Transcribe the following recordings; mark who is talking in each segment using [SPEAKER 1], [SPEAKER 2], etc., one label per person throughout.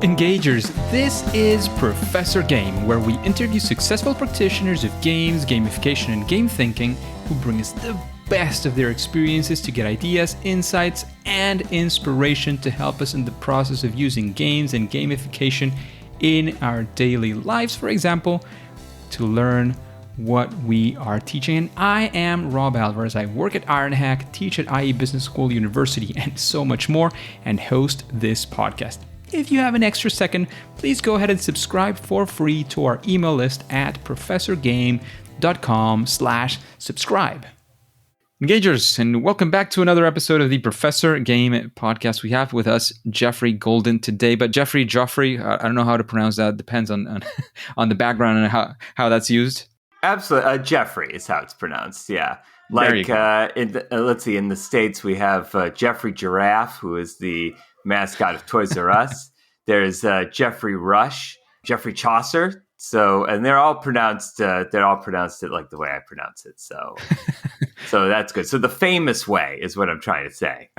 [SPEAKER 1] Engagers, this is Professor Game, where we interview successful practitioners of games, gamification, and game thinking who bring us the best of their experiences to get ideas, insights, and inspiration to help us in the process of using games and gamification in our daily lives, for example, to learn what we are teaching. And I am Rob Alvarez. I work at IronHack, teach at IE Business School University, and so much more, and host this podcast. If you have an extra second, please go ahead and subscribe for free to our email list at professorgame.com/subscribe. Engagers, and welcome back to another episode of the Professor Game podcast. We have with us Geoffrey Golden today, but Geoffrey, I don't know how to pronounce that. Depends on on the background and how that's used.
[SPEAKER 2] Absolutely. Geoffrey is how it's pronounced. Yeah. Like, let's see, in the States, we have Geoffrey Giraffe, who is the mascot of Toys R Us. There's Geoffrey Rush, Geoffrey Chaucer. So, and they're all pronounced it like the way I pronounce it. So, so that's good. So the famous way is what I'm trying to say.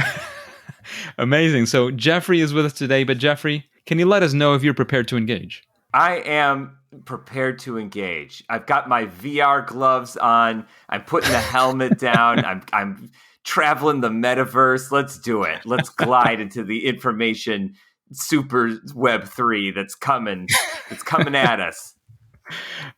[SPEAKER 1] Amazing. So Geoffrey is with us today, but Geoffrey, can you let us know if you're prepared to engage?
[SPEAKER 2] I am prepared to engage. I've got my VR gloves on. I'm putting the helmet down. I'm traveling the metaverse. Let's do it. Let's glide into the information super web 3 that's coming at us.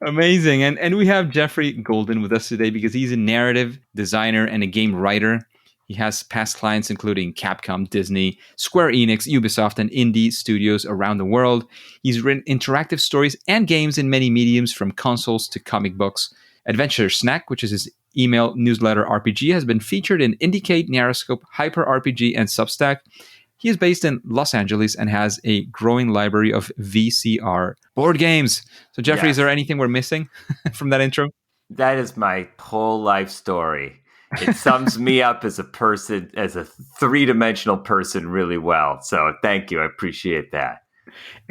[SPEAKER 1] Amazing. And we have Geoffrey Golden with us today because he's a narrative designer and a game writer. He has past clients including Capcom, Disney, Square Enix, Ubisoft, and indie studios around the world. He's written interactive stories and games in many mediums, from consoles to comic books. Adventure Snack, which is his email newsletter RPG, has been featured in Indicate, Narrowscope, Hyper RPG, and Substack. He is based in Los Angeles and has a growing library of VCR board games. So, Geoffrey, Is there anything we're missing from that intro?
[SPEAKER 2] That is my whole life story. It sums me up as a person, as a three-dimensional person really well. So thank you. I appreciate that.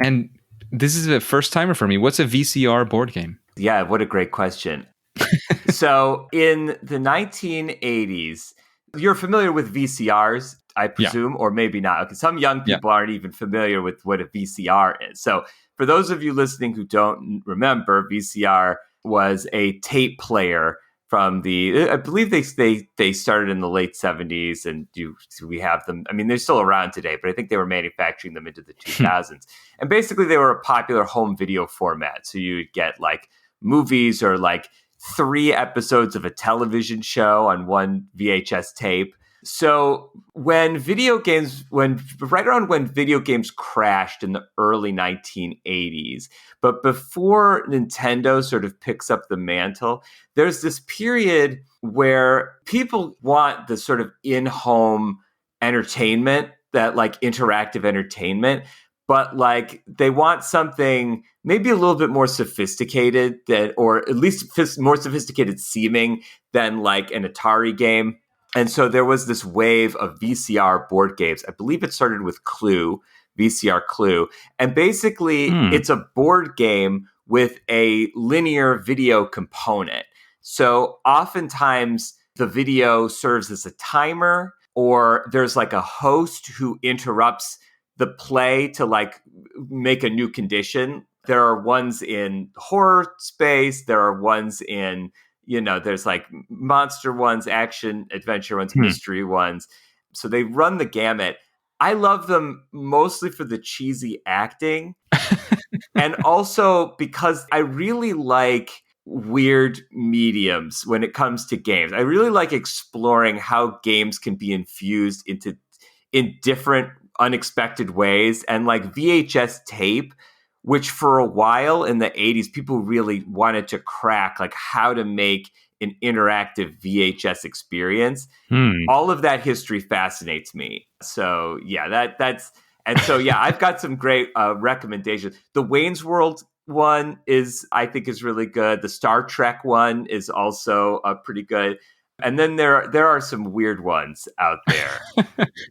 [SPEAKER 1] And this is a first timer for me. What's a VCR board game?
[SPEAKER 2] Yeah, what a great question. So in the 1980s, you're familiar with VCRs, I presume, or maybe not. Okay, some young people aren't even familiar with what a VCR is. So for those of you listening who don't remember, VCR was a tape player from I believe they started in the late 70s, and we have them. I mean, they're still around today, but I think they were manufacturing them into the 2000s. And basically, they were a popular home video format. So you'd get like movies or like 3 episodes of a television show on one VHS tape. So right around when video games crashed in the early 1980s, but before Nintendo sort of picks up the mantle, there's this period where people want the sort of in-home entertainment, that like interactive entertainment, but like they want something maybe a little bit more sophisticated or at least more sophisticated seeming than like an Atari game. And so there was this wave of VCR board games. I believe it started with Clue, VCR Clue. And basically, it's a board game with a linear video component. So oftentimes, the video serves as a timer, or there's like a host who interrupts the play to like make a new condition. There are ones in horror space. There are ones in there's like monster ones, action, adventure ones, mystery ones. So they run the gamut. I love them mostly for the cheesy acting. And also because I really like weird mediums when it comes to games. I really like exploring how games can be infused in different unexpected ways. And like VHS tape, which for a while in the 80s, people really wanted to crack, like how to make an interactive VHS experience. All of that history fascinates me. So yeah, I've got some great recommendations. The Wayne's World one I think is really good. The Star Trek one is also pretty good. And then there are some weird ones out there.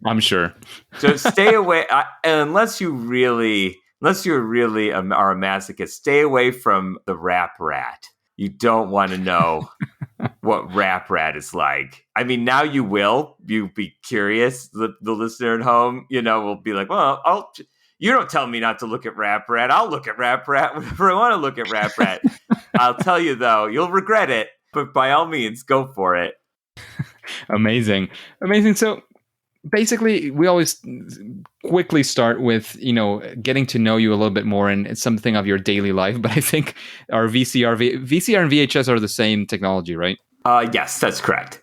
[SPEAKER 1] I'm sure.
[SPEAKER 2] So stay away, unless you really are a masochist. Stay away from the Rap Rat. You don't want to know what Rap Rat is like. I mean, now you'll be curious. The listener at home, will be like, well, You don't tell me not to look at Rap Rat. I'll look at Rap Rat whenever I want to look at Rap Rat. I'll tell you, though, you'll regret it, but by all means, go for it.
[SPEAKER 1] Amazing. So basically, we always quickly start with, getting to know you a little bit more, and it's something of your daily life. But I think our VCR and VHS are the same technology, right?
[SPEAKER 2] Yes, that's correct.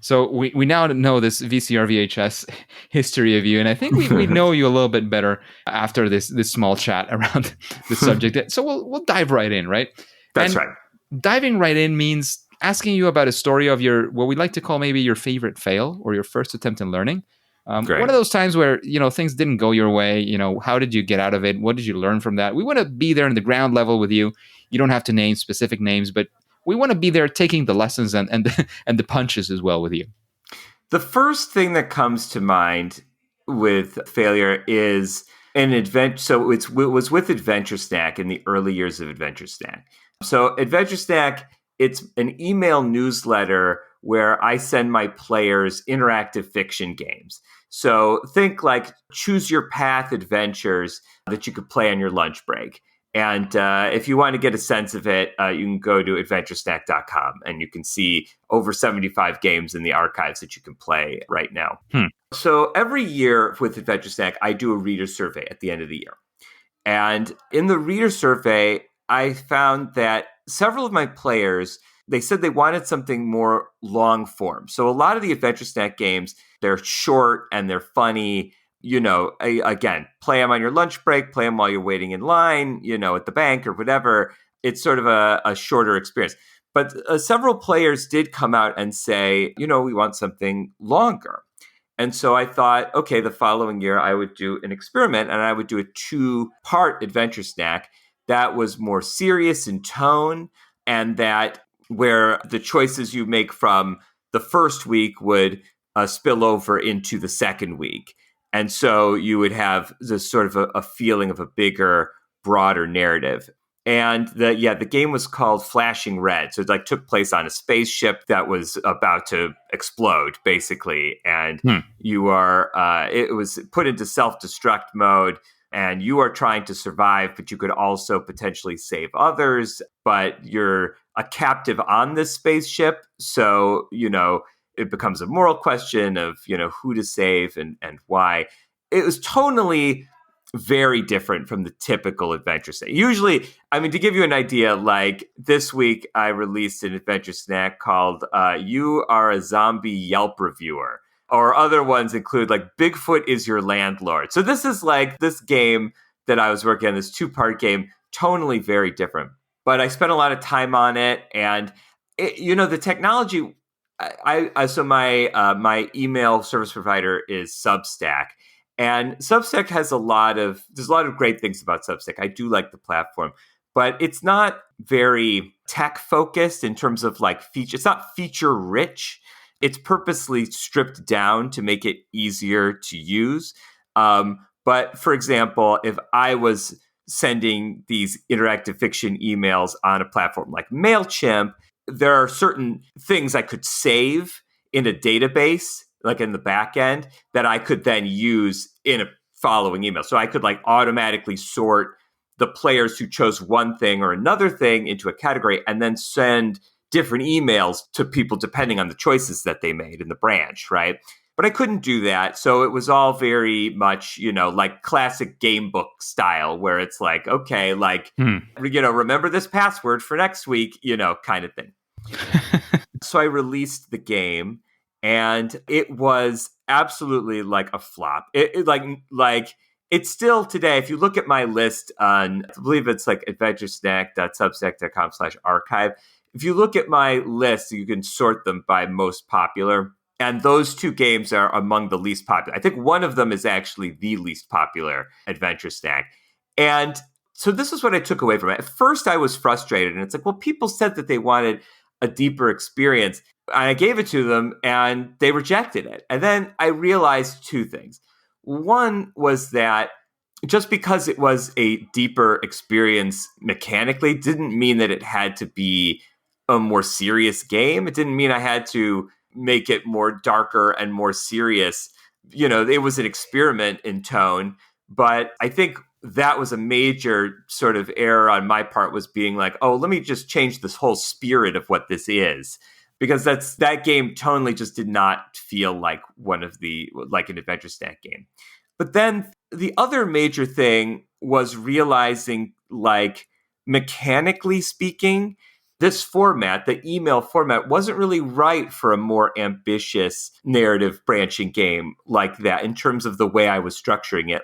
[SPEAKER 1] So we now know this VCR VHS history of you, and I think we know you a little bit better after this small chat around the subject. So we'll dive right in, right?
[SPEAKER 2] That's right.
[SPEAKER 1] Diving right in means asking you about a story of what we like to call maybe your favorite fail or your first attempt in learning. One of those times where things didn't go your way. How did you get out of it? What did you learn from that? We want to be there in the ground level with you. You don't have to name specific names, but we want to be there taking the lessons and the punches as well with you.
[SPEAKER 2] The first thing that comes to mind with failure is an adventure. So it was with Adventure Snack in the early years of Adventure Snack. So Adventure Snack, it's an email newsletter where I send my players interactive fiction games. So think like choose your path adventures that you could play on your lunch break. And if you want to get a sense of it, you can go to adventuresnack.com and you can see over 75 games in the archives that you can play right now. So every year with Adventure Snack, I do a reader survey at the end of the year. And in the reader survey, I found that several of my players, they said they wanted something more long form. So a lot of the Adventure Snack games, they're short and they're funny. Again, play them on your lunch break, play them while you're waiting in line, at the bank or whatever. It's sort of a shorter experience. But several players did come out and say, we want something longer. And so I thought, okay, the following year I would do an experiment and I would do a 2-part Adventure Snack that was more serious in tone and that where the choices you make from the first week would spill over into the second week. And so you would have this sort of a feeling of a bigger, broader narrative. And the game was called Flashing Red. So it took place on a spaceship that was about to explode, basically. And you are, it was put into self-destruct mode. And you are trying to survive, but you could also potentially save others. But you're a captive on this spaceship. So, it becomes a moral question of, who to save and why. It was tonally very different from the typical adventure snack. Usually, to give you an idea, like this week I released an adventure snack called You Are a Zombie Yelp Reviewer. Or other ones include like Bigfoot is Your Landlord. So this is like this game that I was working on, this 2-part game, tonally very different. But I spent a lot of time on it. And, the technology, so my email service provider is Substack. And Substack has there's a lot of great things about Substack. I do like the platform. But it's not very tech focused in terms of like feature. It's not feature rich. It's purposely stripped down to make it easier to use. But for example, if I was sending these interactive fiction emails on a platform like MailChimp, there are certain things I could save in a database, like in the back end, that I could then use in a following email. So I could like automatically sort the players who chose one thing or another thing into a category and then send different emails to people depending on the choices that they made in the branch, right? But I couldn't do that. So it was all very much, like classic game book style where it's like, okay, like, remember this password for next week, kind of thing. So I released the game and it was absolutely like a flop. It's still today, if you look at my list on, I believe it's like adventuresnack.substack.com/archive. If you look at my list, you can sort them by most popular. And those 2 games are among the least popular. I think one of them is actually the least popular Adventure Snack. And so this is what I took away from it. At first, I was frustrated. And it's like, well, people said that they wanted a deeper experience. And I gave it to them and they rejected it. And then I realized 2 things. One was that just because it was a deeper experience mechanically didn't mean that it had to be a more serious game. It didn't mean I had to make it more darker and more serious. It was an experiment in tone, But I think that was a major sort of error on my part, was being like, oh, let me just change this whole spirit of what this is. Because that game tonally just did not feel like like an adventure snack game. But then the other major thing was realizing, like, mechanically speaking, this format, the email format, wasn't really right for a more ambitious narrative branching game like that in terms of the way I was structuring it.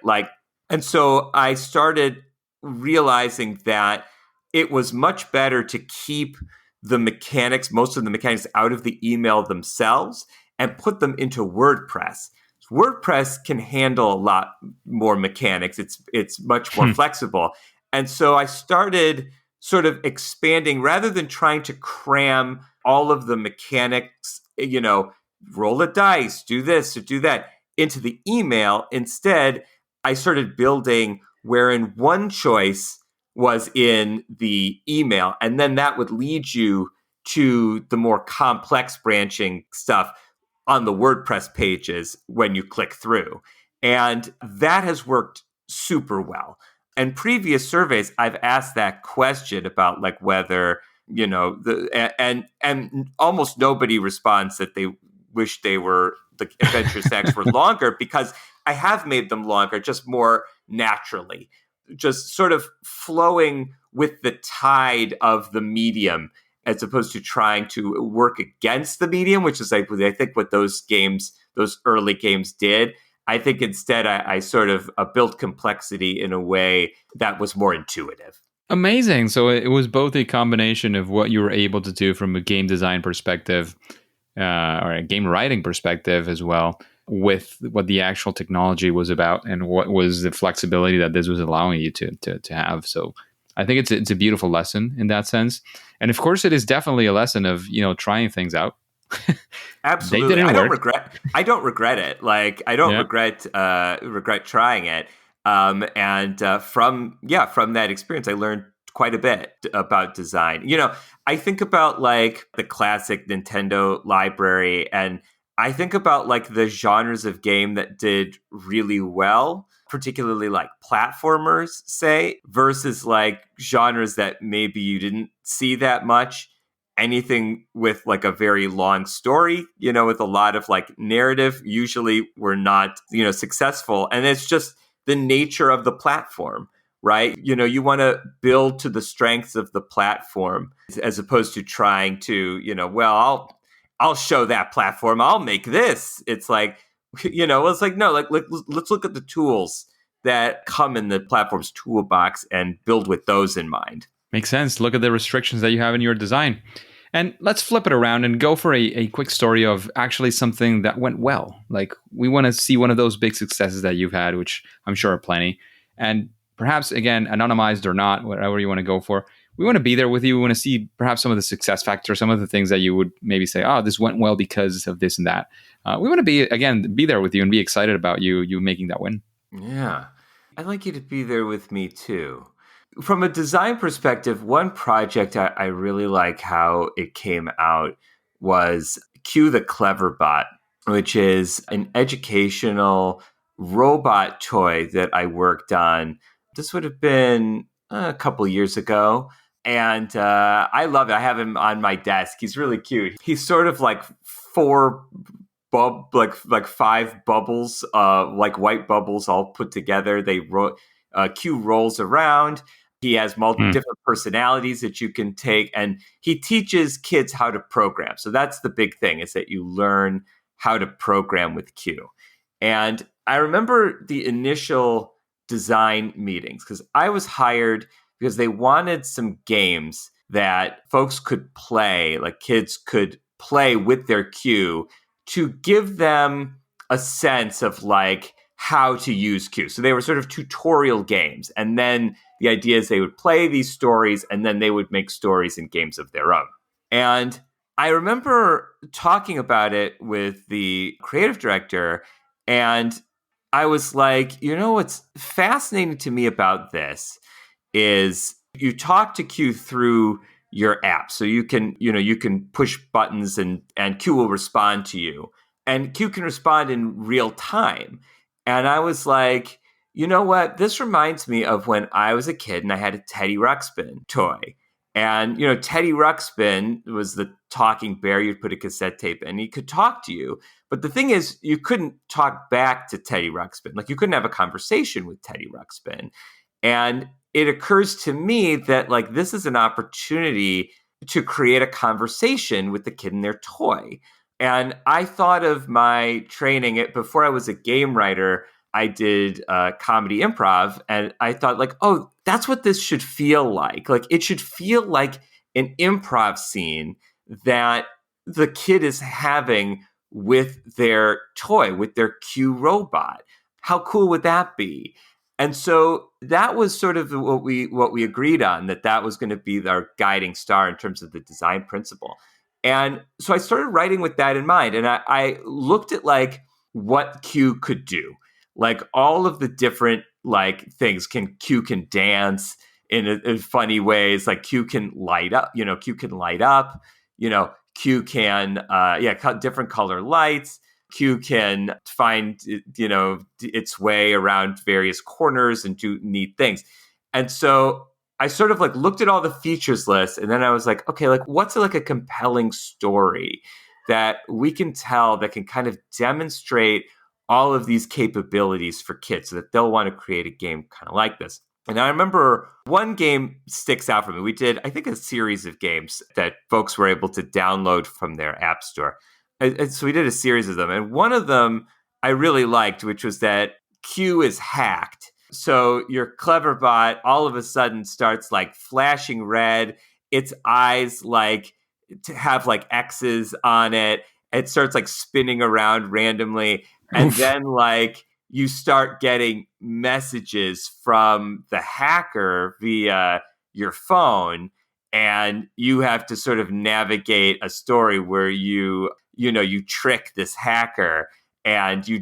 [SPEAKER 2] And so I started realizing that it was much better to keep most of the mechanics out of the email themselves and put them into WordPress. WordPress can handle a lot more mechanics. It's much more flexible. And so I started sort of expanding, rather than trying to cram all of the mechanics, roll a dice, do this or do that, into the email. Instead, I started building wherein one choice was in the email, and then that would lead you to the more complex branching stuff on the WordPress pages when you click through. And that has worked super well. And previous surveys, I've asked that question about, like, whether, and almost nobody responds that they wish the adventure snacks were longer, because I have made them longer, just more naturally, just sort of flowing with the tide of the medium, as opposed to trying to work against the medium, which is, like, I think what those early games did. I think instead I sort of built complexity in a way that was more intuitive.
[SPEAKER 1] Amazing. So it was both a combination of what you were able to do from a game design perspective, or a game writing perspective as well, with what the actual technology was about and what was the flexibility that this was allowing you to have. So I think it's a beautiful lesson in that sense. And of course, it is definitely a lesson of,
[SPEAKER 2] trying
[SPEAKER 1] things out.
[SPEAKER 2] Absolutely. I don't regret it. Like, I don't regret trying it. From that experience, I learned quite a bit about design. I think about, like, the classic Nintendo library, and I think about, like, the genres of game that did really well, particularly like platformers, say, versus like genres that maybe you didn't see that much. Anything with, like, a very long story, with a lot of, like, narrative, usually were not, successful. And it's just the nature of the platform, right? You want to build to the strengths of the platform, as opposed to trying to, I'll show that platform, I'll make this. It's like, it's like, no, like, let's look at the tools that come in the platform's toolbox and build with those in mind.
[SPEAKER 1] Makes sense. Look at the restrictions that you have in your design. And let's flip it around and go for a quick story of actually something that went well. Like, we want to see one of those big successes that you've had, which I'm sure are plenty. And perhaps, again, anonymized or not, whatever you want to go for, we want to be there with you. We want to see perhaps some of the success factors, some of the things that you would maybe say, oh, this went well because of this and that. We want to be there with you and be excited about you making that win.
[SPEAKER 2] Yeah. I'd like you to be there with me too. From a design perspective, one project I really like how it came out was Q the Cleverbot, which is an educational robot toy that I worked on. This would have been a couple years ago. And I love it. I have him on my desk. He's really cute. He's sort of like like five bubbles, like white bubbles all put together. Q rolls around. He has multiple different personalities that you can take, and he teaches kids how to program. So that's the big thing, is that you learn how to program with Q. And I remember the initial design meetings, because I was hired because they wanted some games that folks could play, like kids could play with their Q, to give them a sense of, like, how to use Q. So they were sort of tutorial games. And then the idea is they would play these stories, and then they would make stories and games of their own. And I remember talking about it with the creative director, and I was like, what's fascinating to me about this is you talk to Q through your app. So you can push buttons and Q will respond to you. And Q can respond in real time. And I was like, You know what? This reminds me of when I was a kid and I had a Teddy Ruxpin toy. And, Teddy Ruxpin was the talking bear. You'd put a cassette tape in, he could talk to you. But the thing is, you couldn't talk back to Teddy Ruxpin. Like, you couldn't have a conversation with Teddy Ruxpin. And it occurs to me that, like, this is an opportunity to create a conversation with the kid and their toy. And I thought of my training before I was a game writer. I did comedy improv, and I thought, like, oh, that's what this should feel like. Like, it should feel like an improv scene that the kid is having with their toy, with their Q robot. How cool would that be? And so that was sort of what we agreed on, that was going to be our guiding star in terms of the design principle. And so I started writing with that in mind, and I looked at, like, what Q could do. Like, all of the different, like, things. Q can dance in funny ways. Like, Q can light up. Q can light up. Q can cut different color lights. Q can find its way around various corners and do neat things. And so I sort of, like, looked at all the features list, and then I was like, okay, like, what's like a compelling story that we can tell that can kind of demonstrate all of these capabilities for kids so that they'll want to create a game kind of like this. And I remember one game sticks out for me. We did, I think, a series of games that folks were able to download from their app store. And so we did a series of them. And one of them I really liked, which was that Q is hacked. So your clever bot all of a sudden starts, like, flashing red. Its eyes, like, to have, like, X's on it. It starts, like, spinning around randomly. And then, like, you start getting messages from the hacker via your phone, and you have to sort of navigate a story where you trick this hacker, and you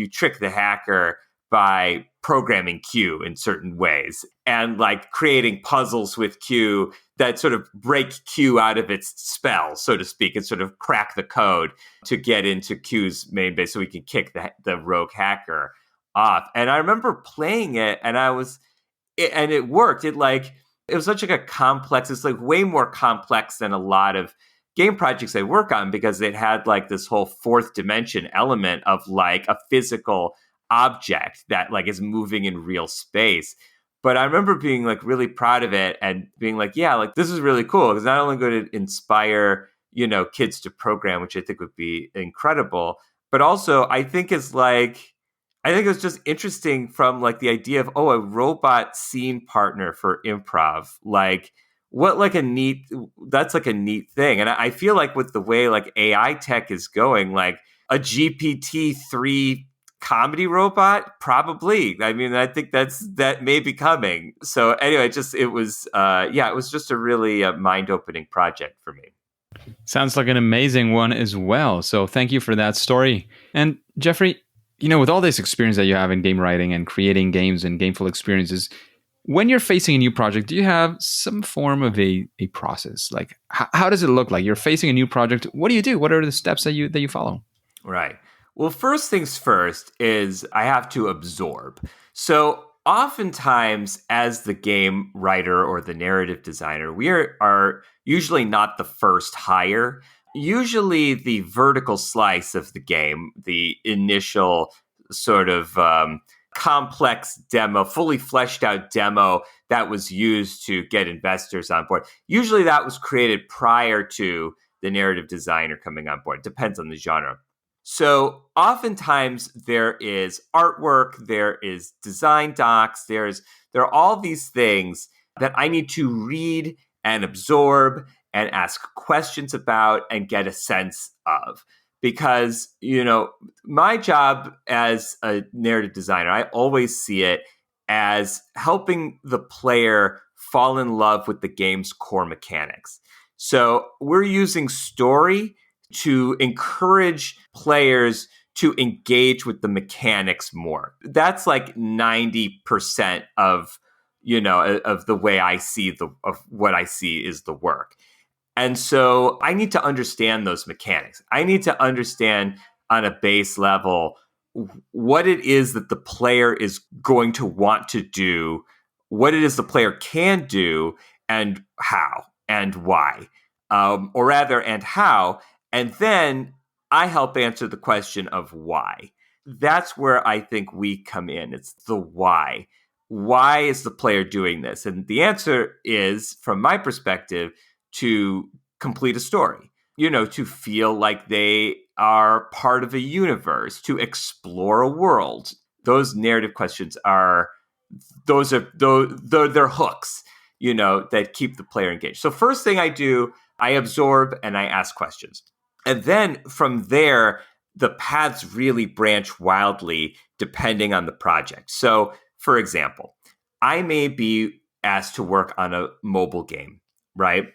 [SPEAKER 2] trick the hacker by programming Q in certain ways and, like, creating puzzles with Q that sort of break Q out of its spell, so to speak, and sort of crack the code to get into Q's main base so we can kick the rogue hacker off. And I remember playing it, and it worked. It was such, like, a complex, it's, like, way more complex than a lot of game projects I work on, because it had, like, this whole fourth dimension element of, like, a physical object that, like, is moving in real space. But I remember being, like, really proud of it and being like, yeah, like, this is really cool, because not only going to inspire, kids to program, which I think would be incredible, but also I think it was just interesting from, like, the idea of, a robot scene partner for improv. Like, that's, like, a neat thing. And I feel like with the way, like, AI tech is going, like, a GPT-3 comedy robot, probably. I mean, I think that may be coming. So anyway, it was just a really mind-opening project for me.
[SPEAKER 1] Sounds like an amazing one as well. So thank you for that story. And Geoffrey, with all this experience that you have in game writing and creating games and gameful experiences, when you're facing a new project, do you have some form of a process? Like, how does it look like? You're facing a new project. What do you do? What are the steps that you follow?
[SPEAKER 2] Right. Well, first things first is I have to absorb. So oftentimes, as the game writer or the narrative designer, we are usually not the first hire. Usually the vertical slice of the game, the initial sort of complex demo, fully fleshed out demo that was used to get investors on board. Usually that was created prior to the narrative designer coming on board. Depends on the genre. So oftentimes there is artwork, there is design docs, there are all these things that I need to read and absorb and ask questions about and get a sense of. Because, my job as a narrative designer, I always see it as helping the player fall in love with the game's core mechanics. So we're using story to encourage players to engage with the mechanics more. That's like 90% of the way I see of what I see is the work. And so I need to understand those mechanics. I need to understand on a base level what it is that the player is going to want to do, what it is the player can do, and how and why, or rather, and how. And then I help answer the question of why. That's where I think we come in. It's the why. Why is the player doing this? And the answer is, from my perspective, to complete a story, to feel like they are part of a universe, to explore a world. Those narrative questions they're hooks, that keep the player engaged. So first thing I do, I absorb and I ask questions. And then from there, the paths really branch wildly depending on the project. So, for example, I may be asked to work on a mobile game, right?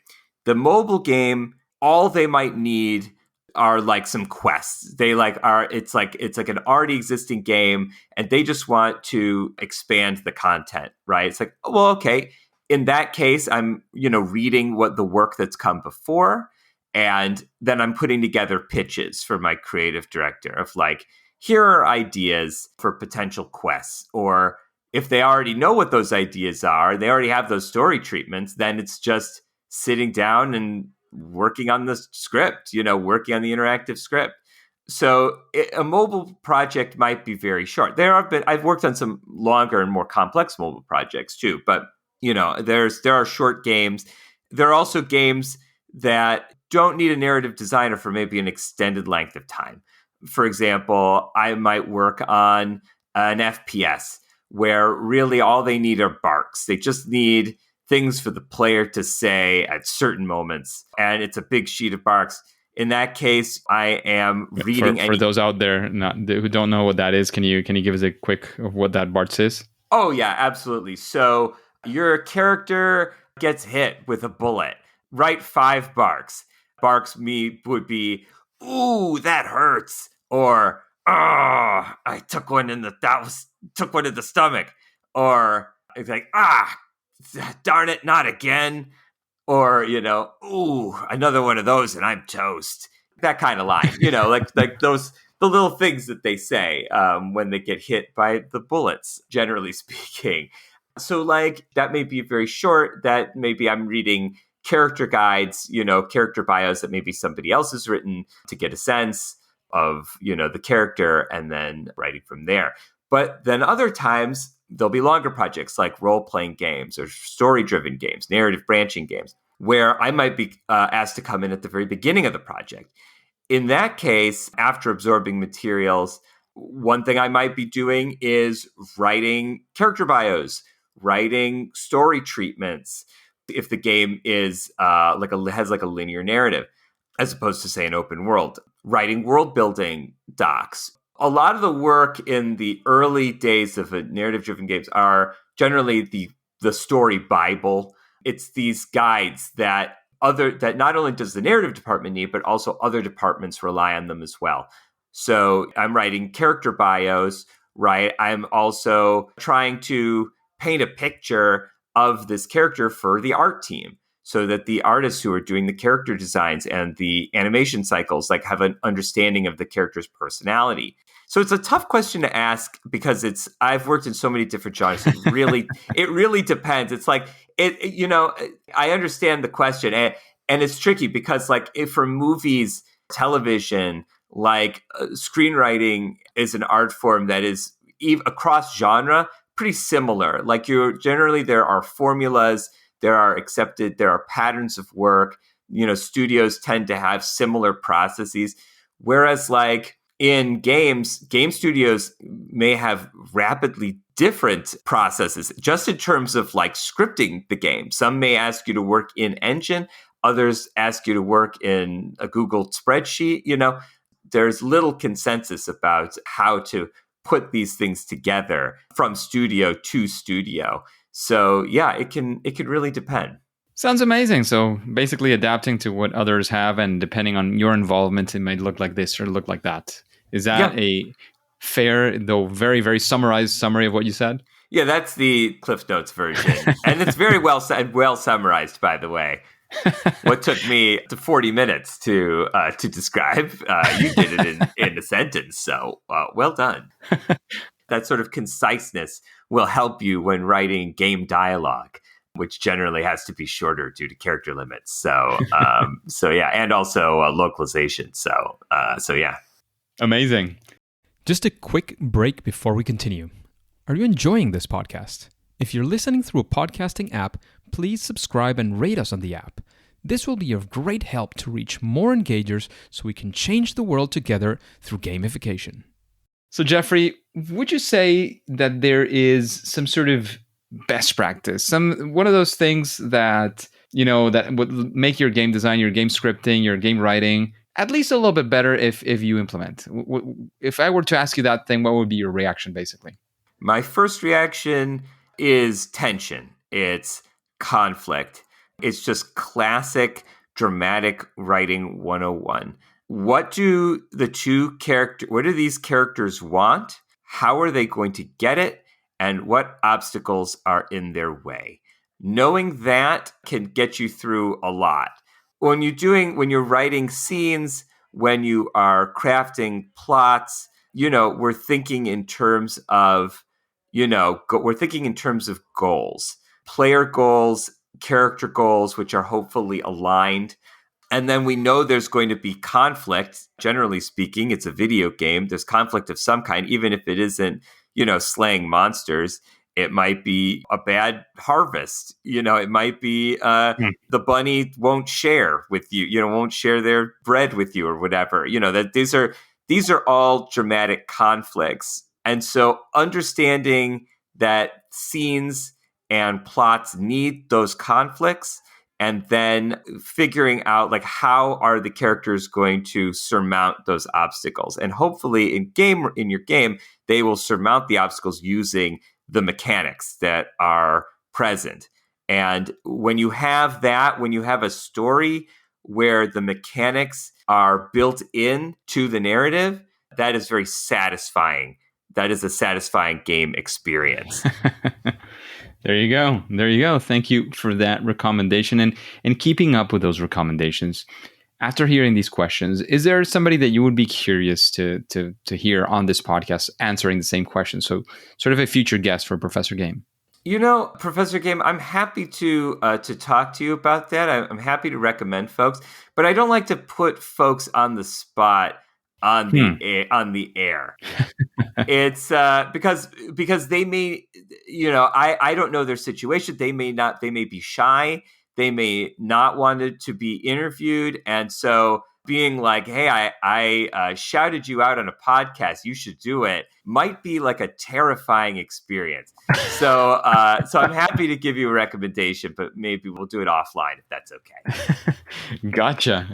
[SPEAKER 2] The mobile game, all they might need are like some quests. It's like an already existing game, and they just want to expand the content, right? It's like, well, okay. In that case, I'm, reading what the work that's come before. And then I'm putting together pitches for my creative director of like, here are ideas for potential quests. Or if they already know what those ideas are, they already have those story treatments, then it's just sitting down and working on the script, working on the interactive script. So a mobile project might be very short. I've worked on some longer and more complex mobile projects too, but there are short games. There are also games that don't need a narrative designer for maybe an extended length of time. For example, I might work on an FPS where really all they need are barks. They just need things for the player to say at certain moments. And it's a big sheet of barks. In that case, I am reading.
[SPEAKER 1] For those out there who don't know what that is, can you give us a quick of what that barks is?
[SPEAKER 2] Oh, yeah, absolutely. So your character gets hit with a bullet. Write 5 barks. Barks would be, ooh, that hurts. Or, oh, I took one in the stomach. Or it's like, darn it, not again. Or, ooh, another one of those and I'm toast. That kind of line, like those, the little things that they say when they get hit by the bullets, generally speaking. So like that may be very short, that maybe I'm reading character guides, character bios that maybe somebody else has written to get a sense of, the character and then writing from there. But then other times there'll be longer projects like role-playing games or story-driven games, narrative branching games, where I might be asked to come in at the very beginning of the project. In that case, after absorbing materials, one thing I might be doing is writing character bios, writing story treatments, if the game is has a linear narrative, as opposed to say an open world, writing world building docs. A lot of the work in the early days of narrative driven games are generally the story Bible. It's these guides that not only does the narrative department need, but also other departments rely on them as well. So I'm writing character bios, right? I'm also trying to paint a picture of this character for the art team so that the artists who are doing the character designs and the animation cycles have an understanding of the character's personality. So it's a tough question to ask because I've worked in so many different genres. It really depends. It's like I understand the question and it's tricky because if for movies, television, screenwriting is an art form that is across genre pretty similar. Generally there are formulas, there are patterns of work. Studios tend to have similar processes, whereas in games, game studios may have rapidly different processes just in terms of scripting the game. Some may ask you to work in Engine, others ask you to work in a Google spreadsheet. There's little consensus about how to put these things together from studio to studio. So yeah, it can really depend.
[SPEAKER 1] Sounds amazing. So basically adapting to what others have, and depending on your involvement, it might look like this or look like that. Is that a fair, though very, very summarized summary of what you said?
[SPEAKER 2] Yeah, that's the Cliff Notes version. And it's very well summarized, by the way. What took me to 40 minutes to describe, you did it in a sentence. So well done. That sort of conciseness will help you when writing game dialogue, which generally has to be shorter due to character limits. So yeah, and also localization. So yeah.
[SPEAKER 1] Amazing. Just a quick break before we continue. Are you enjoying this podcast? If you're listening through a podcasting app, please subscribe and rate us on the app. This will be of great help to reach more engagers so we can change the world together through gamification. So, Geoffrey, would you say that there is some sort of best practice, one of those things that, that would make your game design, your game scripting, your game writing at least a little bit better if you implement? If I were to ask you that thing, what would be your reaction, basically?
[SPEAKER 2] My first reaction is tension. It's conflict. It's just classic dramatic writing 101. What do these characters want? How are they going to get it? And what obstacles are in their way? Knowing that can get you through a lot. When you're writing scenes, when you are crafting plots, we're thinking in terms of, we're thinking in terms of goals, player goals, character goals, which are hopefully aligned. And then we know there's going to be conflict. Generally speaking, it's a video game. There's conflict of some kind, even if it isn't, slaying monsters. It might be a bad harvest. It might be the bunny won't share with you, won't share their bread with you or whatever. That these are all dramatic conflicts. And so understanding that scenes and plots need those conflicts, and then figuring out how are the characters going to surmount those obstacles. And hopefully in your game, they will surmount the obstacles using the mechanics that are present. And when you have a story where the mechanics are built in to the narrative, that is very satisfying. That is a satisfying game experience.
[SPEAKER 1] There you go. Thank you for that recommendation and keeping up with those recommendations. After hearing these questions, is there somebody that you would be curious to hear on this podcast answering the same question? So sort of a future guest for Professor Game.
[SPEAKER 2] Professor Game, I'm happy to talk to you about that. I'm happy to recommend folks, but I don't like to put folks on the spot on the air. It's because they may, I don't know their situation. They may be shy. They may not want to be interviewed. And so being like, hey, I shouted you out on a podcast, you should do it, might be like a terrifying experience. So I'm happy to give you a recommendation, but maybe we'll do it offline if that's okay.
[SPEAKER 1] Gotcha.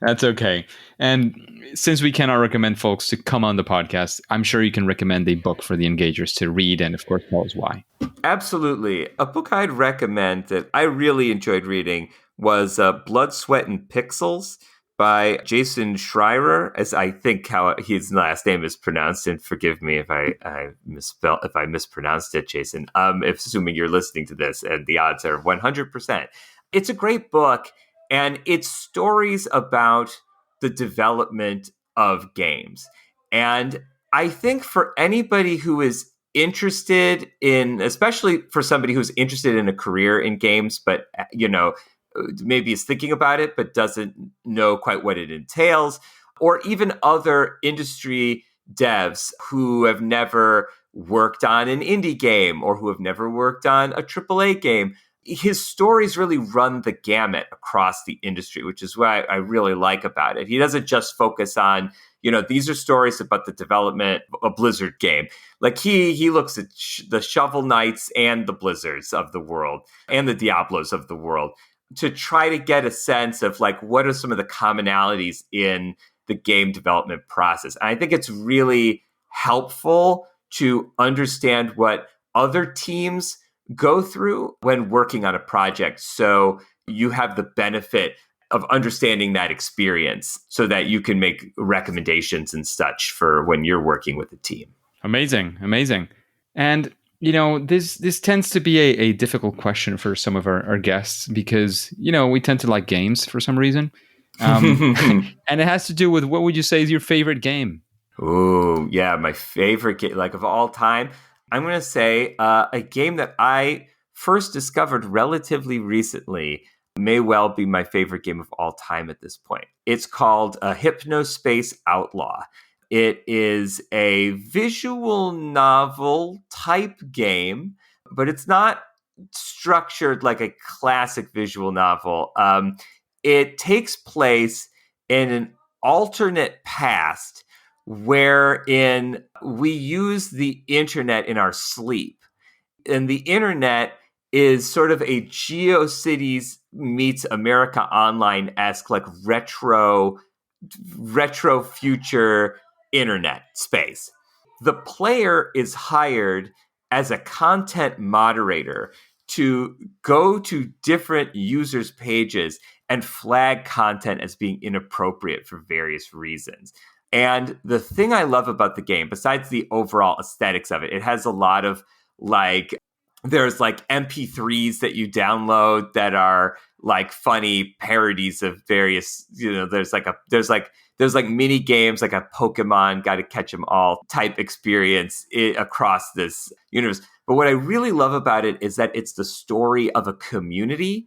[SPEAKER 1] That's okay. And since we cannot recommend folks to come on the podcast, I'm sure you can recommend a book for the engagers to read and, of course, tell us why.
[SPEAKER 2] Absolutely. A book I'd recommend that I really enjoyed reading was Blood, Sweat, and Pixels by Jason Schreier, as I think how his last name is pronounced, and forgive me if I mispronounced it, Jason. Assuming you're listening to this, and the odds are 100%. It's a great book, and it's stories about the development of games. And I think for anybody who is interested in, especially for somebody who's interested in a career in games, but maybe is thinking about it, but doesn't know quite what it entails, or even other industry devs who have never worked on an indie game or who have never worked on a AAA game. His stories really run the gamut across the industry, which is what I really like about it. He doesn't just focus on, these are stories about the development of a Blizzard game. Like he looks at the Shovel Knights and the Blizzards of the world and the Diablos of the world to try to get a sense of what are some of the commonalities in the game development process. And I think it's really helpful to understand what other teams go through when working on a project. So you have the benefit of understanding that experience so that you can make recommendations and such for when you're working with a team.
[SPEAKER 1] Amazing. And This tends to be a difficult question for some of our guests because, we tend to like games for some reason. And it has to do with, what would you say is your favorite game?
[SPEAKER 2] Ooh, yeah, my favorite game, like of all time. I'm going to say a game that I first discovered relatively recently may well be my favorite game of all time at this point. It's called Hypnospace Outlaw. It is a visual novel type game, but it's not structured like a classic visual novel. It takes place in an alternate past wherein we use the internet in our sleep. And the internet is sort of a GeoCities meets America Online-esque, like retro future internet space. The player is hired as a content moderator to go to different users' pages and flag content as being inappropriate for various reasons. And the thing I love about the game, besides the overall aesthetics of it, it has a lot of there's like MP3s that you download that are like funny parodies of various, there's mini games, like a Pokemon got to catch 'em all type experience across this universe. But what I really love about it is that it's the story of a community.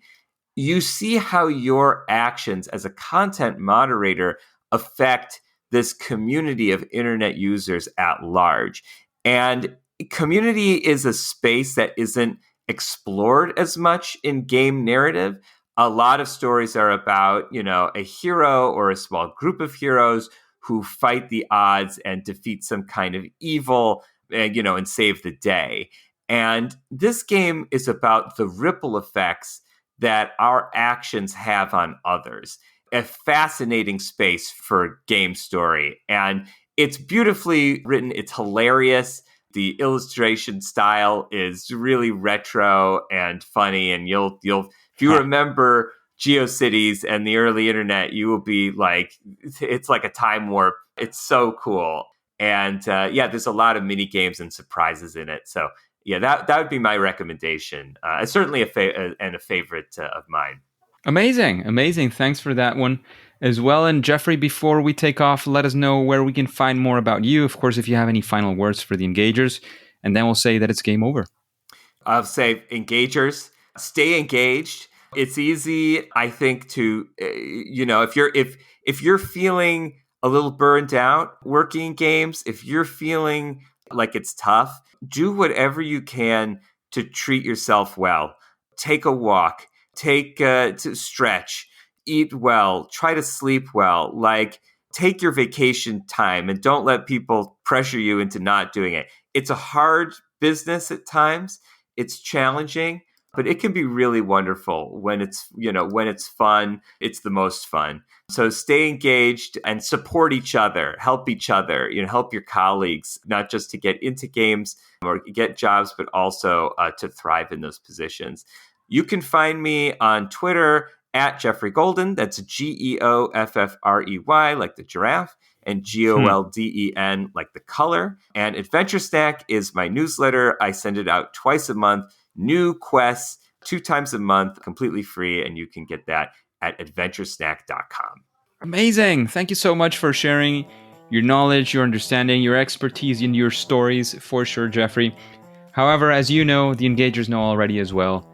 [SPEAKER 2] You see how your actions as a content moderator affect this community of internet users at large. And community is a space that isn't explored as much in game narrative. A lot of stories are about, a hero or a small group of heroes who fight the odds and defeat some kind of evil, and save the day. And this game is about the ripple effects that our actions have on others. A fascinating space for game story. And it's beautifully written. It's hilarious. The illustration style is really retro and funny. And you'll if you remember GeoCities and the early internet, you will be like, it's like a time warp. It's so cool. And there's a lot of mini games and surprises in it. So yeah, that would be my recommendation. It's certainly a favorite of mine.
[SPEAKER 1] Amazing. Thanks for that one as well. And Geoffrey, before we take off, let us know where we can find more about you. Of course, if you have any final words for the engagers, and then we'll say that it's game over.
[SPEAKER 2] I'll say engagers, stay engaged. It's easy, I think, to, if you're feeling a little burned out working in games, if you're feeling like it's tough, do whatever you can to treat yourself well. Take a walk. To stretch, eat well, try to sleep well, take your vacation time and don't let people pressure you into not doing it. It's a hard business at times. It's challenging, but it can be really wonderful when it's fun. It's the most fun. So stay engaged and support each other, help each other, help your colleagues, not just to get into games or get jobs, but also to thrive in those positions. You can find me on Twitter at Geoffrey Golden. That's GEOFFREY, like the giraffe, and GOLDEN, like the color. And Adventure Snack is my newsletter. I send it out twice a month. New quests 2 times a month, completely free. And you can get that at adventuresnack.com.
[SPEAKER 1] Amazing. Thank you so much for sharing your knowledge, your understanding, your expertise, and your stories for sure, Geoffrey. However, as you know, the engagers know already as well.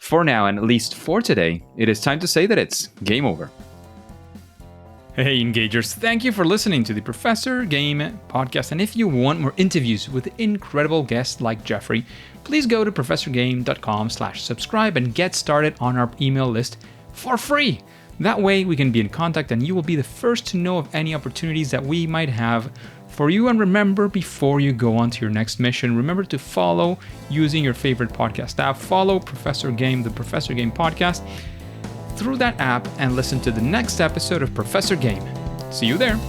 [SPEAKER 1] For now, and at least for today, it is time to say that it's game over. Hey, engagers, thank you for listening to the Professor Game podcast. And if you want more interviews with incredible guests like Geoffrey, please go to professorgame.com/subscribe and get started on our email list for free. That way we can be in contact and you will be the first to know of any opportunities that we might have for you. And remember, before you go on to your next mission, remember to follow using your favorite podcast app. Follow Professor Game, the Professor Game podcast, through that app and listen to the next episode of Professor Game. See you there.